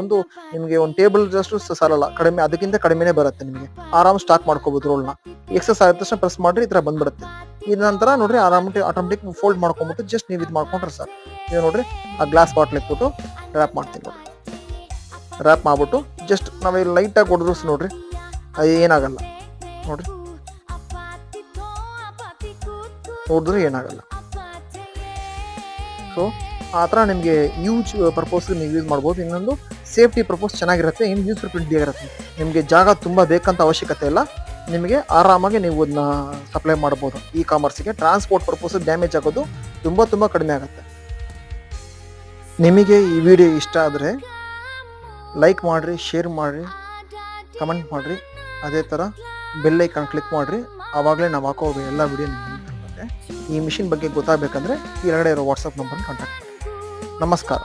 ಒಂದು ನಿಮಗೆ ಒಂದು ಟೇಬಲ್ ಜಸ್ಟ್ ಸಾಲಲ್ಲ, ಕಡಿಮೆ ಅದಕ್ಕಿಂತ ಕಡಿಮೆನೇ ಬರುತ್ತೆ. ನಿಮಗೆ ಆರಾಮ್ ಸ್ಟಾಕ್ ಮಾಡ್ಕೋಬಹುದು ರೋಲ್ನ. ಎಕ್ಸಸ್ ಆದ ತಕ್ಷಣ ಪ್ರೆಸ್ ಮಾಡ್ರಿ, ಈ ತರ ಬಂದ್ಬಿಡುತ್ತೆ. ಇದ ನಂತರ ನೋಡ್ರಿ ಆಟೋಮೆಟಿಕ್ ಫೋಲ್ಡ್ ಮಾಡ್ಕೊಂಡ್ಬಿಟ್ಟು ಜಸ್ಟ್ ನೀವು ಇದು ಮಾಡ್ಕೊಂಡ್ರೆ ಸರ್. ನೀವು ನೋಡ್ರಿ ಆ ಗ್ಲಾಸ್ ಬಾಟ್ಲ್ ಇಟ್ಬಿಟ್ಟು ರ್ಯಾಪ್ ಮಾಡ್ತೀನಿ ನೋಡ್ರಿ. ರ್ಯಾಪ್ ಮಾಡ್ಬಿಟ್ಟು ಜಸ್ಟ್ ನಾವೇ ಲೈಟ್ ಆಗಿ ಹೊಡೆದ್ರು ನೋಡ್ರಿ ಅದು ಏನಾಗಲ್ಲ ನೋಡ್ರಿ, ಹೊಡೆದ್ರು ಏನಾಗಲ್ಲ. ಸೊ ಆ ಥರ ನಿಮಗೆ ಯೂಸ್ ಪರ್ಪಸ್ ನೀವು ಯೂಸ್ ಮಾಡ್ಬೋದು. ಇನ್ನೊಂದು ಸೇಫ್ಟಿ ಪರ್ಪಸ್ ಚೆನ್ನಾಗಿರುತ್ತೆ, ಇನ್ನು ಯೂಸ್ ಪ್ರಿಂಟ್ ಆಗಿರುತ್ತೆ. ನಿಮಗೆ ಜಾಗ ತುಂಬ ಬೇಕಂತ ಅವಶ್ಯಕತೆ ಇಲ್ಲ, ನಿಮಗೆ ಆರಾಮಾಗಿ ನೀವು ಅದನ್ನ ಸಪ್ಲೈ ಮಾಡ್ಬೋದು. ಇ ಕಾಮರ್ಸಿಗೆ ಟ್ರಾನ್ಸ್ಪೋರ್ಟ್ ಪರ್ಪಸ್ ಡ್ಯಾಮೇಜ್ ಆಗೋದು ತುಂಬ ಕಡಿಮೆ ಆಗುತ್ತೆ. ನಿಮಗೆ ಈ ವಿಡಿಯೋ ಇಷ್ಟ ಆದರೆ ಲೈಕ್ ಮಾಡಿರಿ, ಶೇರ್ ಮಾಡಿರಿ, ಕಮೆಂಟ್ ಮಾಡಿರಿ. ಅದೇ ಥರ ಬೆಲ್ ಐಕಾನ್ ಕ್ಲಿಕ್ ಮಾಡಿರಿ, ಆವಾಗಲೇ ನಾವು ಹಾಕೋ ಎಲ್ಲ ವಿಡಿಯೋ ನಿಮಗೆ ಬರುತ್ತೆ. ಈ ಮಿಷಿನ್ ಬಗ್ಗೆ ಗೊತ್ತಾಗಬೇಕಂದ್ರೆ ಕೆಳಗಡೆ ಇರೋ ವಾಟ್ಸಪ್ ನಂಬರ್ನ ಕಾಂಟ್ಯಾಕ್ಟ್ ಮಾಡಿ. ನಮಸ್ಕಾರ.